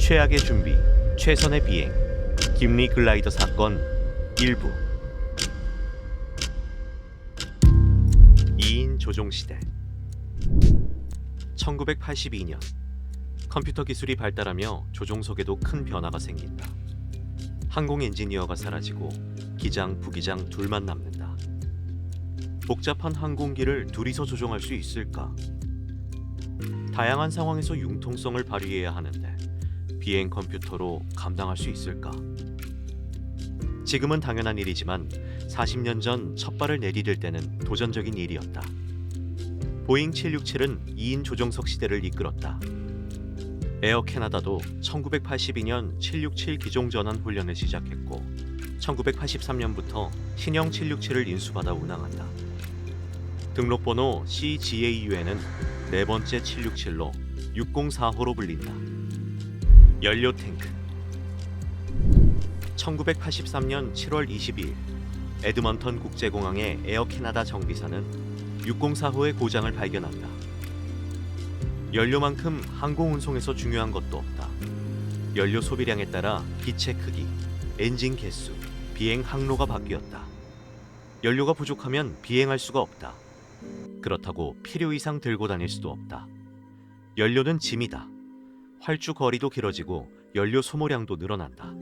최악의 준비, 최선의 비행, 김리 글라이더 사건 일부. 2인 조종 시대. 1982년 컴퓨터 기술이 발달하며 조종석에도 큰 변화가 생긴다. 항공 엔지니어가 사라지고 기장, 부기장 둘만 남는다. 복잡한 항공기를 둘이서 조종할 수 있을까? 다양한 상황에서 융통성을 발휘해야 하는데 비행 컴퓨터로 감당할 수 있을까? 지금은 당연한 일이지만 40년 전 첫 발을 내디딜 때는 도전적인 일이었다. 보잉 767은 2인 조종석 시대를 이끌었다. 에어 캐나다도 1982년 767 기종 전환 훈련을 시작했고 1983년부터 신형 767을 인수받아 운항한다. 등록번호 CGAU에는 네 번째 767로 604호로 불린다. 연료 탱크. 1983년 7월 22일 에드먼턴 국제공항의 에어 캐나다 정비사는 604호의 고장을 발견한다. 연료만큼 항공 운송에서 중요한 것도 없다. 연료 소비량에 따라 기체 크기, 엔진 개수, 비행 항로가 바뀌었다. 연료가 부족하면 비행할 수가 없다. 그렇다고 필요 이상 들고 다닐 수도 없다. 연료는 짐이다. 활주 거리도 길어지고 연료 소모량도 늘어난다.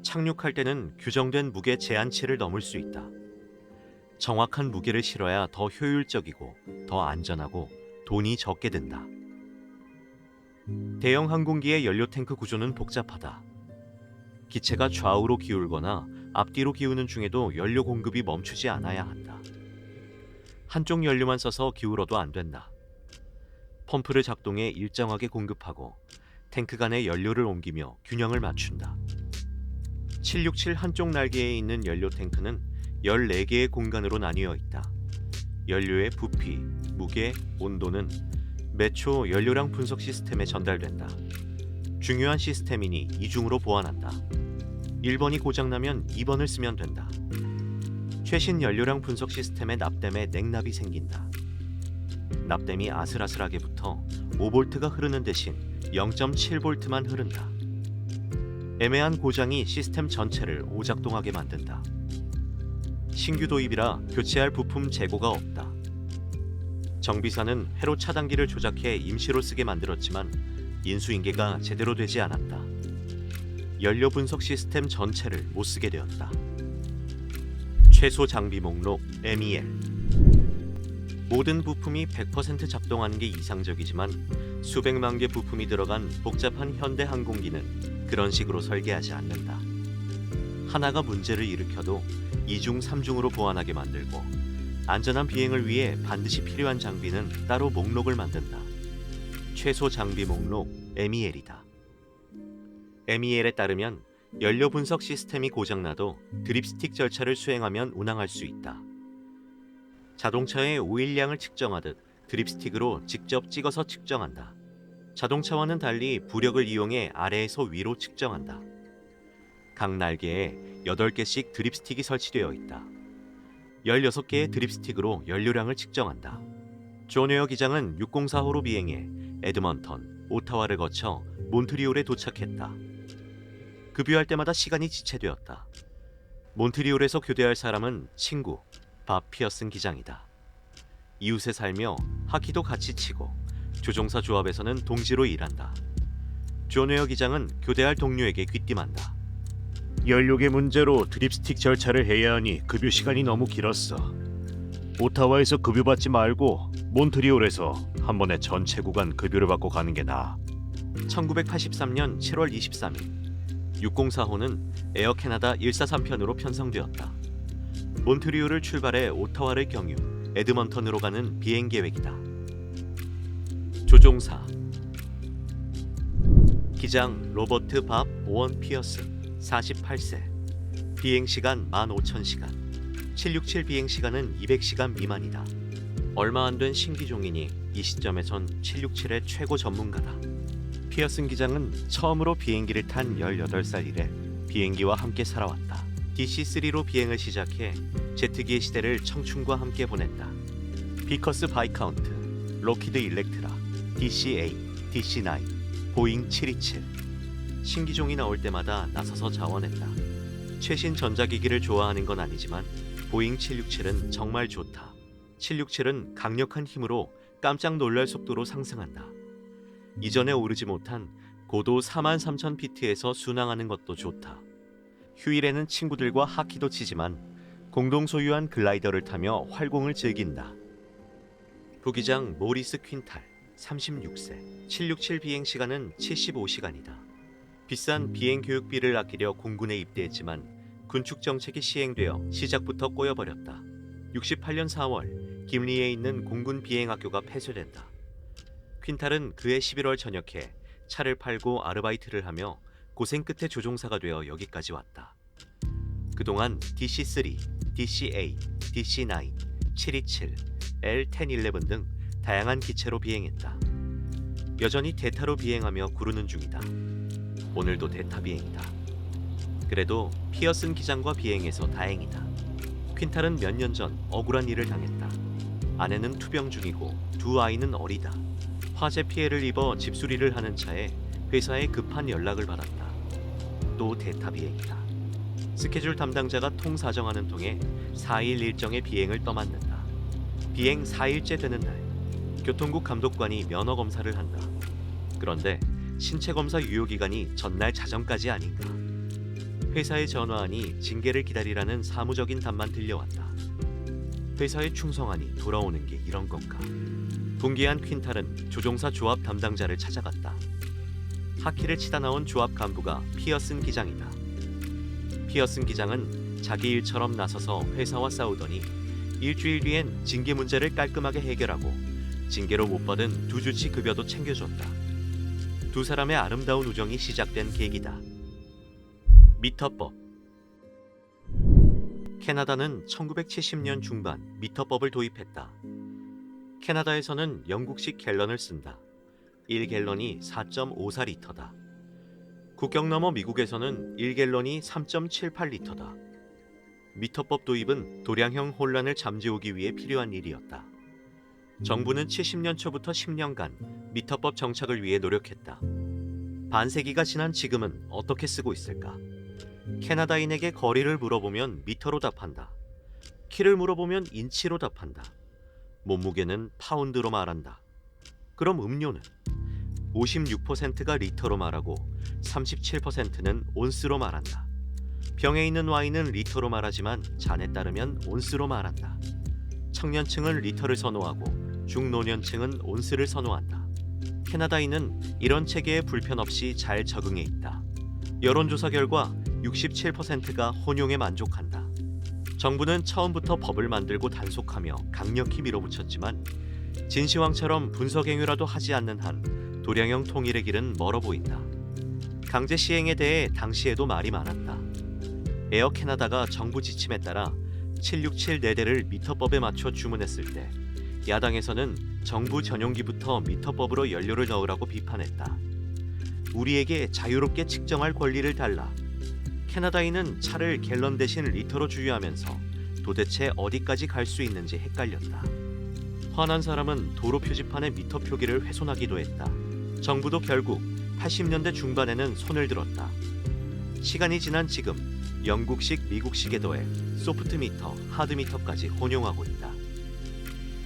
착륙할 때는 규정된 무게 제한치를 넘을 수 있다. 정확한 무게를 실어야 더 효율적이고 더 안전하고 돈이 적게 든다. 대형 항공기의 연료 탱크 구조는 복잡하다. 기체가 좌우로 기울거나 앞뒤로 기우는 중에도 연료 공급이 멈추지 않아야 한다. 한쪽 연료만 써서 기울어도 안 된다. 펌프를 작동해 일정하게 공급하고 탱크 간의 연료를 옮기며 균형을 맞춘다. 767 한쪽 날개에 있는 연료 탱크는 14개의 공간으로 나뉘어 있다. 연료의 부피, 무게, 온도는 매초 연료량 분석 시스템에 전달된다. 중요한 시스템이니 이중으로 보완한다. 1번이 고장나면 2번을 쓰면 된다. 최신 연료량 분석 시스템의 납땜에 냉납이 생긴다. 납땜이 아슬아슬하게 붙어 5V가 흐르는 대신 0.7V만 흐른다. 애매한 고장이 시스템 전체를 오작동하게 만든다. 신규 도입이라 교체할 부품 재고가 없다. 정비사는 회로 차단기를 조작해 임시로 쓰게 만들었지만 인수인계가 제대로 되지 않았다. 연료 분석 시스템 전체를 못 쓰게 되었다. 최소 장비 목록 MEL. 모든 부품이 100% 작동하는 게 이상적이지만 수백만 개 부품이 들어간 복잡한 현대 항공기는 그런 식으로 설계하지 않는다. 하나가 문제를 일으켜도 2중, 3중으로 보완하게 만들고 안전한 비행을 위해 반드시 필요한 장비는 따로 목록을 만든다. 최소 장비 목록 MEL이다. MEL에 따르면 연료 분석 시스템이 고장나도 드립스틱 절차를 수행하면 운항할 수 있다. 자동차의 오일량을 측정하듯 드립스틱으로 직접 찍어서 측정한다. 자동차와는 달리 부력을 이용해 아래에서 위로 측정한다. 각 날개에 8개씩 드립스틱이 설치되어 있다. 16개의 드립스틱으로 연료량을 측정한다. 존 웨어 기장은 604호로 비행해 에드먼턴, 오타와를 거쳐 몬트리올에 도착했다. 급유할 때마다 시간이 지체되었다. 몬트리올에서 교대할 사람은 친구 밥 피어슨 기장이다. 이웃에 살며 하키도 같이 치고 조종사 조합에서는 동지로 일한다. 존 웨어 기장은 교대할 동료에게 귀띔한다. 연료계 문제로 드립스틱 절차를 해야 하니 급유 시간이 너무 길었어. 오타와에서 급유받지 말고 몬트리올에서 한 번에 전체 구간 급유를 받고 가는 게 나아. 1983년 7월 23일 604호는 에어 캐나다 143편으로 편성되었다. 몬트리올을 출발해 오타와를 경유 에드먼턴으로 가는 비행 계획이다. 조종사 기장 로버트 밥 오원 피어슨 48세. 비행시간 15,000시간. 767 비행시간은 200시간 미만이다. 얼마 안 된 신기종이니 이 시점에선 767의 최고 전문가다. 피어슨 기장은 처음으로 비행기를 탄 18살 이래 비행기와 함께 살아왔다. DC-3로 비행을 시작해 제트기의 시대를 청춘과 함께 보냈다. 비커스 바이카운트, 로키드 일렉트라, DC-8, DC-9, 보잉 727, 신기종이 나올 때마다 나서서 자원했다. 최신 전자기기를 좋아하는 건 아니지만 보잉 767은 정말 좋다. 767은 강력한 힘으로 깜짝 놀랄 속도로 상승한다. 이전에 오르지 못한 고도 43,000피트에서 순항하는 것도 좋다. 휴일에는 친구들과 하키도 치지만 공동 소유한 글라이더를 타며 활공을 즐긴다. 부기장 모리스 퀸탈 36세 767 비행 시간은 75시간이다. 비싼 비행 교육비를 아끼려 공군에 입대했지만 군축 정책이 시행되어 시작부터 꼬여버렸다. 68년 4월 김리에 있는 공군 비행학교가 폐쇄된다. 퀸탈은 그해 11월 전역해 차를 팔고 아르바이트를 하며 고생 끝에 조종사가 되어 여기까지 왔다. 그동안 DC-3, DC-8, DC-9, 727, L-1011 등 다양한 기체로 비행했다. 여전히 대타로 비행하며 구르는 중이다. 오늘도 대타 비행이다. 그래도 피어슨 기장과 비행해서 다행이다. 퀸탈은 몇 년 전 억울한 일을 당했다. 아내는 투병 중이고 두 아이는 어리다. 화재 피해를 입어 집수리를 하는 차에 회사에 급한 연락을 받았다. 또 대타 비행이다. 스케줄 담당자가 통사정하는 통에 4일 일정의 비행을 떠맡는다. 비행 4일째 되는 날, 교통국 감독관이 면허 검사를 한다. 그런데 신체 검사 유효 기간이 전날 자정까지 아닌가. 회사에 전화하니 징계를 기다리라는 사무적인 답만 들려왔다. 회사에 충성하니 돌아오는 게 이런 건가. 분개한 퀸탈은 조종사 조합 담당자를 찾아갔다. 하키를 치다 나온 조합 간부가 피어슨 기장이다. 피어슨 기장은 자기 일처럼 나서서 회사와 싸우더니 일주일 뒤엔 징계 문제를 깔끔하게 해결하고 징계로 못 받은 2주치 급여도 챙겨줬다. 두 사람의 아름다운 우정이 시작된 계기다. 미터법. 캐나다는 1970년 중반 미터법을 도입했다. 캐나다에서는 영국식 갤런을 쓴다. 1갤런이 4.54리터다. 국경 너머 미국에서는 1갤런이 3.78리터다. 미터법 도입은 도량형 혼란을 잠재우기 위해 필요한 일이었다. 정부는 70년 초부터 10년간 미터법 정착을 위해 노력했다. 반세기가 지난 지금은 어떻게 쓰고 있을까? 캐나다인에게 거리를 물어보면 미터로 답한다. 키를 물어보면 인치로 답한다. 몸무게는 파운드로 말한다. 그럼 음료는? 56%가 리터로 말하고 37%는 온스로 말한다. 병에 있는 와인은 리터로 말하지만 잔에 따르면 온스로 말한다. 청년층은 리터를 선호하고 중노년층은 온스를 선호한다. 캐나다인은 이런 체계에 불편 없이 잘 적응해 있다. 여론조사 결과 67%가 혼용에 만족한다. 정부는 처음부터 법을 만들고 단속하며 강력히 밀어붙였지만 진시황처럼 분석행위라도 하지 않는 한 도량형 통일의 길은 멀어 보인다. 강제 시행에 대해 당시에도 말이 많았다. 에어 캐나다가 정부 지침에 따라 767 4대를 미터법에 맞춰 주문했을 때 야당에서는 정부 전용기부터 미터법으로 연료를 넣으라고 비판했다. 우리에게 자유롭게 측정할 권리를 달라. 캐나다인은 차를 갤런 대신 리터로 주유하면서 도대체 어디까지 갈 수 있는지 헷갈렸다. 화난 사람은 도로 표지판의 미터 표기를 훼손하기도 했다. 정부도 결국 80년대 중반에는 손을 들었다. 시간이 지난 지금 영국식, 미국식에 더해 소프트미터, 하드미터까지 혼용하고 있다.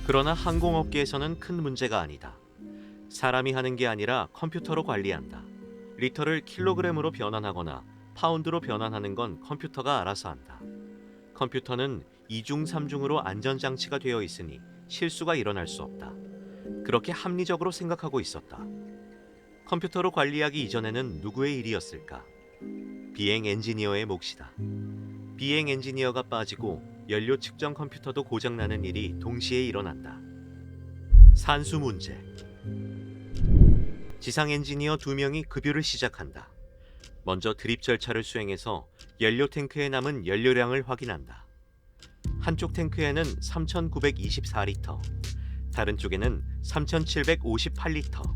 그러나 항공업계에서는 큰 문제가 아니다. 사람이 하는 게 아니라 컴퓨터로 관리한다. 리터를 킬로그램으로 변환하거나 파운드로 변환하는 건 컴퓨터가 알아서 한다. 컴퓨터는 2중, 3중으로 안전장치가 되어 있으니 실수가 일어날 수 없다. 그렇게 합리적으로 생각하고 있었다. 컴퓨터로 관리하기 이전에는 누구의 일이었을까? 비행 엔지니어의 몫이다. 비행 엔지니어가 빠지고 연료 측정 컴퓨터도 고장나는 일이 동시에 일어난다. 산수 문제. 지상 엔지니어 2명이 급유를 시작한다. 먼저 드립 절차를 수행해서 연료 탱크에 남은 연료량을 확인한다. 한쪽 탱크에는 3,924리터, 다른 쪽에는 3,758리터,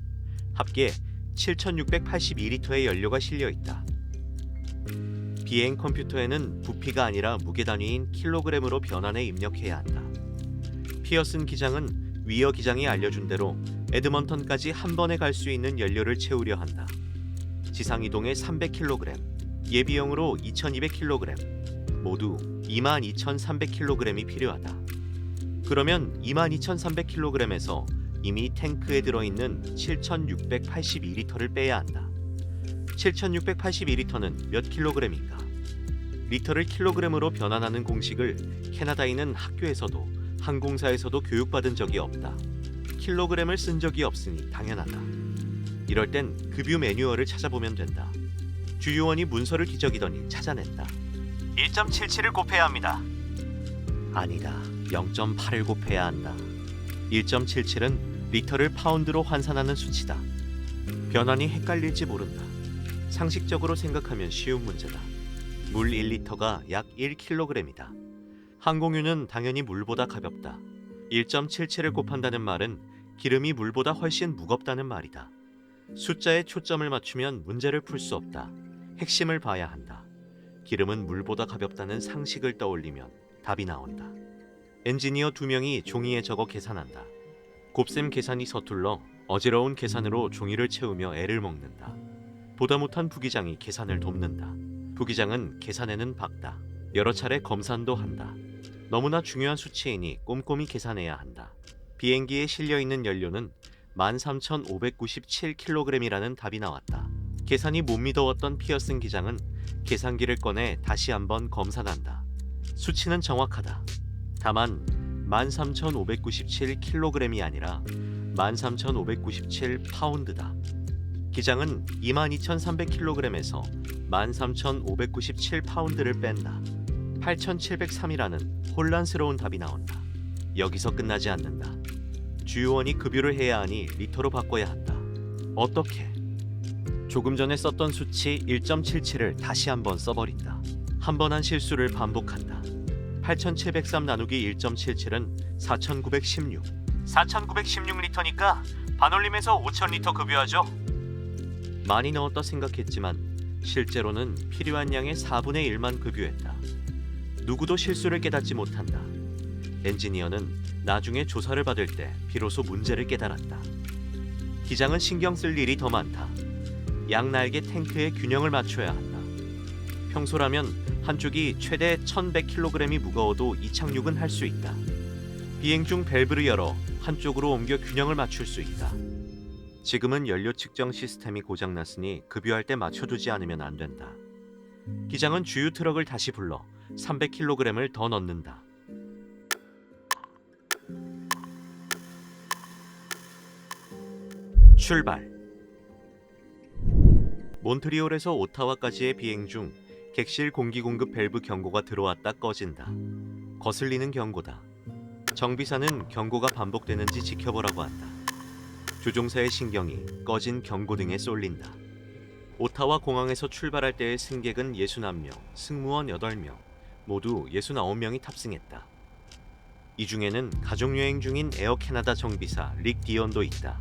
합계 7,682리터의 연료가 실려 있다. 비행 컴퓨터에는 부피가 아니라 무게 단위인 킬로그램으로 변환해 입력해야 한다. 피어슨 기장은 위어 기장이 알려준 대로 에드먼턴까지 한 번에 갈 수 있는 연료를 채우려 한다. 지상 이동에 300kg, 예비용으로 2200kg, 모두 22,300kg이 필요하다. 그러면 22,300kg에서 이미 탱크에 들어있는 7,682리터를 빼야 한다. 7,682리터는 몇 킬로그램인가? 리터를 킬로그램으로 변환하는 공식을 캐나다인은 학교에서도 항공사에서도 교육받은 적이 없다. 킬로그램을 쓴 적이 없으니 당연하다. 이럴 땐 급유 매뉴얼을 찾아보면 된다. 주유원이 문서를 뒤적이더니 찾아냈다. 1.77을 곱해야 합니다. 아니다. 0.8을 곱해야 한다. 1.77은 리터를 파운드로 환산하는 수치다. 변환이 헷갈릴지 모른다. 상식적으로 생각하면 쉬운 문제다. 물 1리터가 약 1kg이다. 항공유는 당연히 물보다 가볍다. 1.77을 곱한다는 말은 기름이 물보다 훨씬 무겁다는 말이다. 숫자에 초점을 맞추면 문제를 풀 수 없다. 핵심을 봐야 한다. 기름은 물보다 가볍다는 상식을 떠올리면 답이 나온다. 엔지니어 2명이 종이에 적어 계산한다. 곱셈 계산이 서툴러 어지러운 계산으로 종이를 채우며 애를 먹는다. 보다 못한 부기장이 계산을 돕는다. 부기장은 계산에는 박다. 여러 차례 검산도 한다. 너무나 중요한 수치이니 꼼꼼히 계산해야 한다. 비행기에 실려있는 연료는 13,597kg이라는 답이 나왔다. 계산이 못 믿어왔던 피어슨 기장은 계산기를 꺼내 다시 한번 검산한다. 수치는 정확하다. 다만 13,597kg이 아니라 13,597파운드다. 기장은 22,300kg에서 13,597파운드를 뺀다. 8,703이라는 혼란스러운 답이 나온다. 여기서 끝나지 않는다. 주유원이 급유를 해야 하니 리터로 바꿔야 한다. 어떻게? 조금 전에 썼던 수치 1.77을 다시 한번 써버린다. 한 번 한 실수를 반복한다. 8,703 나누기 1.77은 4,916. 4,916리터니까 반올림해서 5,000리터 급유하죠. 많이 넣었다 생각했지만 실제로는 필요한 양의 4분의 1만 급유했다. 누구도 실수를 깨닫지 못한다. 엔지니어는 나중에 조사를 받을 때 비로소 문제를 깨달았다. 기장은 신경 쓸 일이 더 많다. 양날개 탱크의 균형을 맞춰야 한다. 평소라면 한쪽이 최대 1,100kg이 무거워도 이착륙은 할 수 있다. 비행 중 밸브를 열어 한쪽으로 옮겨 균형을 맞출 수 있다. 지금은 연료 측정 시스템이 고장났으니 급유할 때 맞춰두지 않으면 안 된다. 기장은 주유 트럭을 다시 불러 300kg을 더 넣는다. 출발. 몬트리올에서 오타와까지의 비행 중 객실 공기 공급 밸브 경고가 들어왔다 꺼진다. 거슬리는 경고다. 정비사는 경고가 반복되는지 지켜보라고 한다. 조종사의 신경이 꺼진 경고등에 쏠린다. 오타와 공항에서 출발할 때의 승객은 61명, 승무원 8명, 모두 69명이 탑승했다. 이 중에는 가족여행 중인 에어 캐나다 정비사 릭 디언도 있다.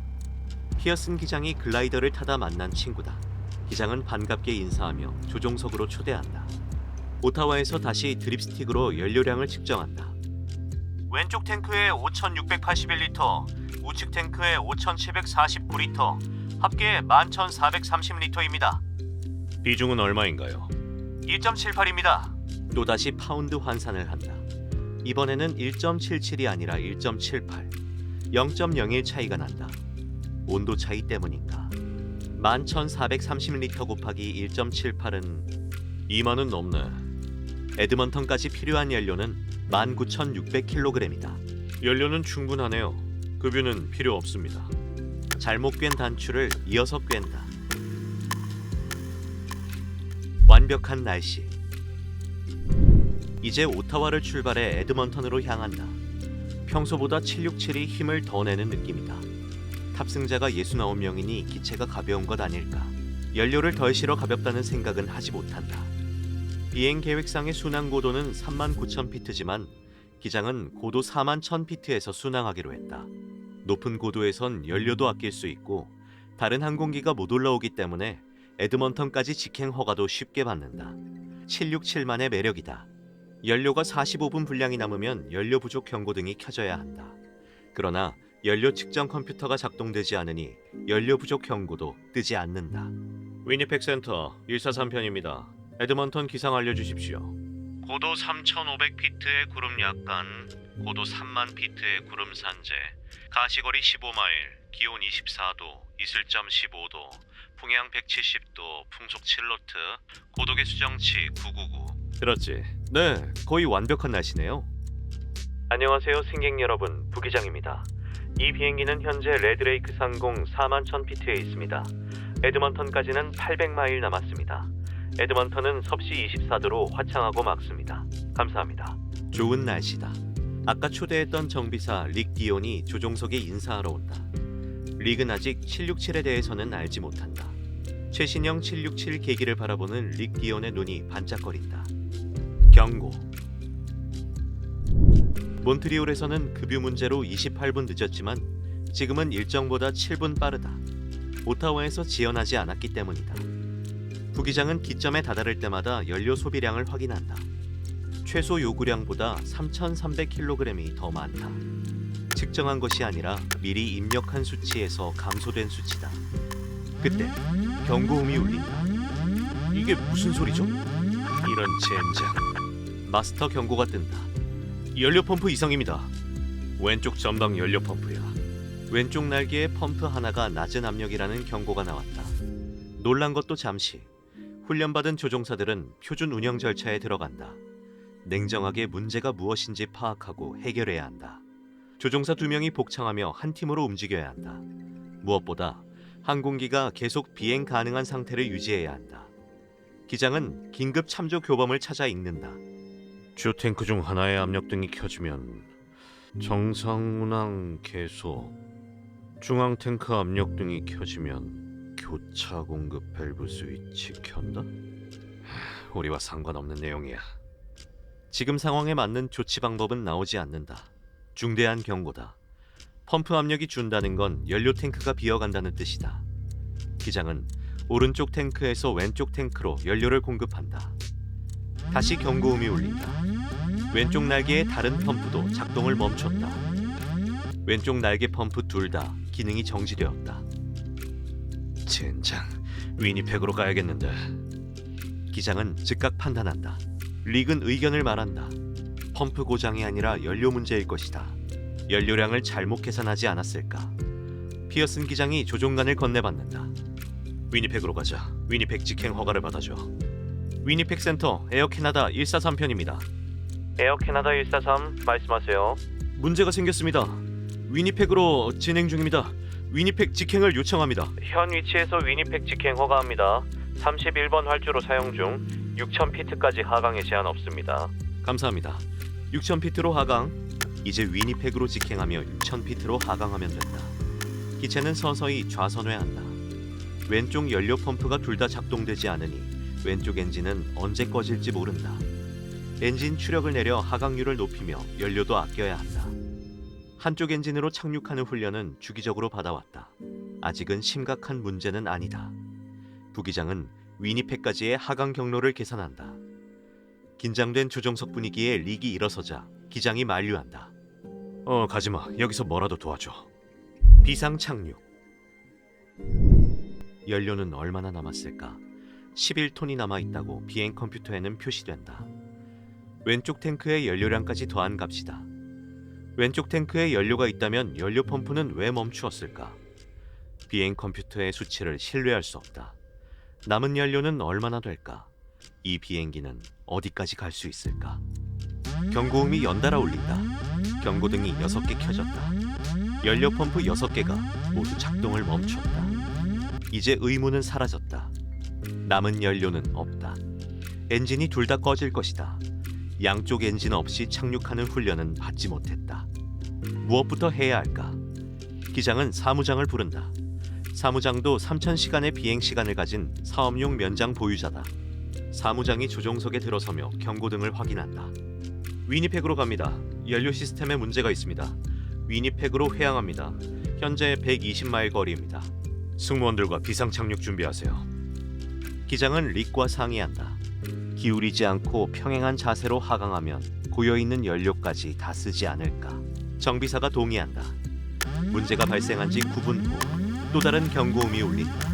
피어슨 기장이 글라이더를 타다 만난 친구다. 기장은 반갑게 인사하며 조종석으로 초대한다. 오타와에서 다시 드립스틱으로 연료량을 측정한다. 왼쪽 탱크에 5,681리터, 우측 탱크에 5,749리터, 합계 11,430리터입니다. 비중은 얼마인가요? 1.78입니다. 또다시 파운드 환산을 한다. 이번에는 1.77이 아니라 1.78, 0.01 차이가 난다. 온도 차이 때문인가? 11,430리터 곱하기 1.78은 2만은 넘네. 에드먼턴까지 필요한 연료는 19,600kg이다. 연료는 충분하네요. 급유는 필요 없습니다. 잘못 꿰n 단추를 이어서 꿰는다. 완벽한 날씨. 이제 오타와를 출발해 에드먼턴으로 향한다. 평소보다 767이 힘을 더 내는 느낌이다. 탑승자가 69명이니 기체가 가벼운 것 아닐까. 연료를 덜 실어 가볍다는 생각은 하지 못한다. 비행 계획상의 순항 고도는 39,000피트지만 기장은 고도 41,000피트에서 순항하기로 했다. 높은 고도에선 연료도 아낄 수 있고 다른 항공기가 못 올라오기 때문에 에드먼턴까지 직행 허가도 쉽게 받는다. 767만의 매력이다. 연료가 45분 분량이 남으면 연료 부족 경고등이 켜져야 한다. 그러나 연료 측정 컴퓨터가 작동되지 않으니 연료 부족 경고도 뜨지 않는다. 위니펙 센터 143편입니다. 에드먼턴 기상 알려주십시오. 고도 3,500피트의 구름 약간, 고도 3만 피트의 구름 산재, 가시거리 15마일, 기온 24도, 이슬점 15도, 풍향 170도, 풍속 7노트, 고도계 수정치 999. 들었지? 네, 거의 완벽한 날씨네요. 안녕하세요, 승객 여러분. 부기장입니다. 이 비행기는 현재 레드레이크 상공 4만 1000피트에 있습니다. 에드먼턴까지는 800마일 남았습니다. 에드먼턴은 섭씨 24도로 화창하고 맑습니다. 감사합니다. 좋은 날씨다. 아까 초대했던 정비사 릭 디온이 조종석에 인사하러 온다. 릭은 아직 767에 대해서는 알지 못한다. 최신형 767 계기를 바라보는 릭 디온의 눈이 반짝거린다. 경고. 몬트리올에서는 급유 문제로 28분 늦었지만 지금은 일정보다 7분 빠르다. 오타와에서 지연하지 않았기 때문이다. 부기장은 기점에 다다를 때마다 연료 소비량을 확인한다. 최소 요구량보다 3,300kg이 더 많다. 측정한 것이 아니라 미리 입력한 수치에서 감소된 수치다. 그때 경고음이 울린다. 이게 무슨 소리죠? 이런 젠장. 마스터 경고가 뜬다. 연료 펌프 이상입니다. 왼쪽 전방 연료 펌프야. 왼쪽 날개에 펌프 하나가 낮은 압력이라는 경고가 나왔다. 놀란 것도 잠시. 훈련받은 조종사들은 표준 운영 절차에 들어간다. 냉정하게 문제가 무엇인지 파악하고 해결해야 한다. 조종사 2명이 복창하며 한 팀으로 움직여야 한다. 무엇보다 항공기가 계속 비행 가능한 상태를 유지해야 한다. 기장은 긴급 참조 교범을 찾아 읽는다. 주 탱크 중 하나의 압력등이 켜지면 정상 운항 계속. 중앙 탱크 압력등이 켜지면 교차 공급 밸브 스위치 켠다? 우리와 상관없는 내용이야. 지금 상황에 맞는 조치 방법은 나오지 않는다. 중대한 경고다. 펌프 압력이 준다는 건 연료 탱크가 비어간다는 뜻이다. 기장은 오른쪽 탱크에서 왼쪽 탱크로 연료를 공급한다. 다시 경고음이 울린다. 왼쪽 날개의 다른 펌프도 작동을 멈췄다. 왼쪽 날개 펌프 둘 다 기능이 정지되었다. 젠장, 위니펙으로 가야겠는데. 기장은 즉각 판단한다. 릭은 의견을 말한다. 펌프 고장이 아니라 연료 문제일 것이다. 연료량을 잘못 계산하지 않았을까? 피어슨 기장이 조종관을 건네받는다. 위니펙으로 가자. 위니펙 직행 허가를 받아줘. 위니펙 센터 에어 캐나다 143편입니다. 에어 캐나다 143 말씀하세요. 문제가 생겼습니다. 위니펙으로 진행 중입니다. 위니펙 직행을 요청합니다. 현 위치에서 위니펙 직행 허가합니다. 31번 활주로 사용 중. 6,000피트까지 하강에 제한 없습니다. 감사합니다. 6,000피트로 하강. 이제 위니펙으로 직행하며 6,000피트로 하강하면 된다. 기체는 서서히 좌선회한다. 왼쪽 연료 펌프가 둘 다 작동되지 않으니 왼쪽 엔진은 언제 꺼질지 모른다. 엔진 추력을 내려 하강률을 높이며 연료도 아껴야 한다. 한쪽 엔진으로 착륙하는 훈련은 주기적으로 받아왔다. 아직은 심각한 문제는 아니다. 부기장은 위니펙까지의 하강 경로를 계산한다. 긴장된 조종석 분위기에 릭이 일어서자 기장이 만류한다. 가지마. 여기서 뭐라도 도와줘. 비상 착륙. 연료는 얼마나 남았을까? 11톤이 남아있다고 비행 컴퓨터에는 표시된다. 왼쪽 탱크의 연료량까지 더한 값이다. 왼쪽 탱크에 연료가 있다면 연료 펌프는 왜 멈추었을까? 비행 컴퓨터의 수치를 신뢰할 수 없다. 남은 연료는 얼마나 될까? 이 비행기는 어디까지 갈 수 있을까? 경고음이 연달아 울린다. 경고등이 6개 켜졌다. 연료 펌프 6개가 모두 작동을 멈췄다. 이제 의문은 사라졌다. 남은 연료는 없다. 엔진이 둘 다 꺼질 것이다. 양쪽 엔진 없이 착륙하는 훈련은 받지 못했다. 무엇부터 해야 할까? 기장은 사무장을 부른다. 사무장도 3,000시간의 비행 시간을 가진 사업용 면장 보유자다. 사무장이 조종석에 들어서며 경고등을 확인한다. 위니펙으로 갑니다. 연료 시스템에 문제가 있습니다. 위니펙으로 회항합니다. 현재 120마일 거리입니다. 승무원들과 비상 착륙 준비하세요. 기장은 릭과 상의한다. 기울이지 않고 평행한 자세로 하강하면 고여있는 연료까지 다 쓰지 않을까. 정비사가 동의한다. 문제가 발생한 지 9분 후 또 다른 경고음이 울린다.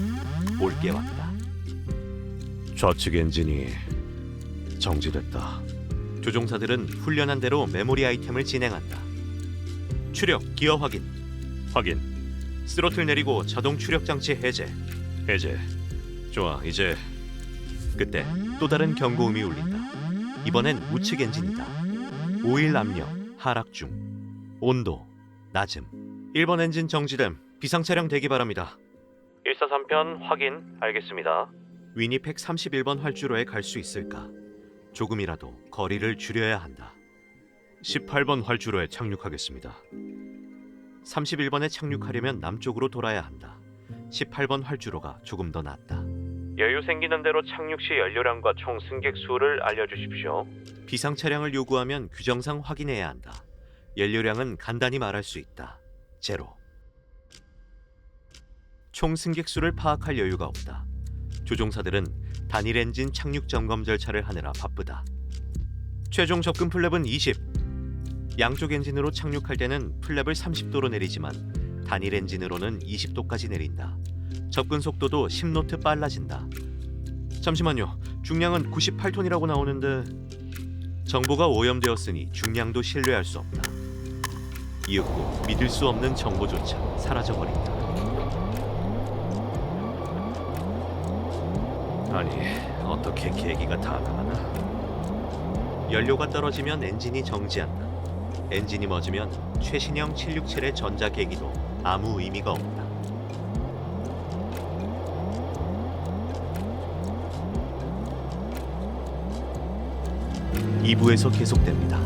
올 게 왔다. 좌측 엔진이 정지됐다. 조종사들은 훈련한 대로 메모리 아이템을 진행한다. 추력, 기어 확인. 확인. 스로틀 내리고 자동 추력 장치 해제. 해제. 좋아, 이제 그때 또 다른 경고음이 울린다. 이번엔 우측 엔진이다. 오일 압력 하락 중. 온도 낮음. 1번 엔진 정지됨. 비상 차량 대기 바랍니다. 143편 확인. 알겠습니다. 위니펙 31번 활주로에 갈 수 있을까? 조금이라도 거리를 줄여야 한다. 18번 활주로에 착륙하겠습니다. 31번에 착륙하려면 남쪽으로 돌아야 한다. 18번 활주로가 조금 더 낫다. 여유 생기는 대로 착륙 시 연료량과 총 승객 수를 알려주십시오. 비상 차량을 요구하면 규정상 확인해야 한다. 연료량은 간단히 말할 수 있다. 제로. 총 승객 수를 파악할 여유가 없다. 조종사들은 단일 엔진 착륙 점검 절차를 하느라 바쁘다. 최종 접근 플랩은 20. 양쪽 엔진으로 착륙할 때는 플랩을 30도로 내리지만 단일 엔진으로는 20도까지 내린다. 접근 속도도 10노트 빨라진다. 잠시만요. 중량은 98톤이라고 나오는데 정보가 오염되었으니 중량도 신뢰할 수 없다. 이윽고 믿을 수 없는 정보조차 사라져버린다. 아니, 어떻게 계기가 다 나가나? 연료가 떨어지면 엔진이 정지한다. 엔진이 멎으면 최신형 767의 전자계기도 아무 의미가 없다. 2부에서 계속됩니다.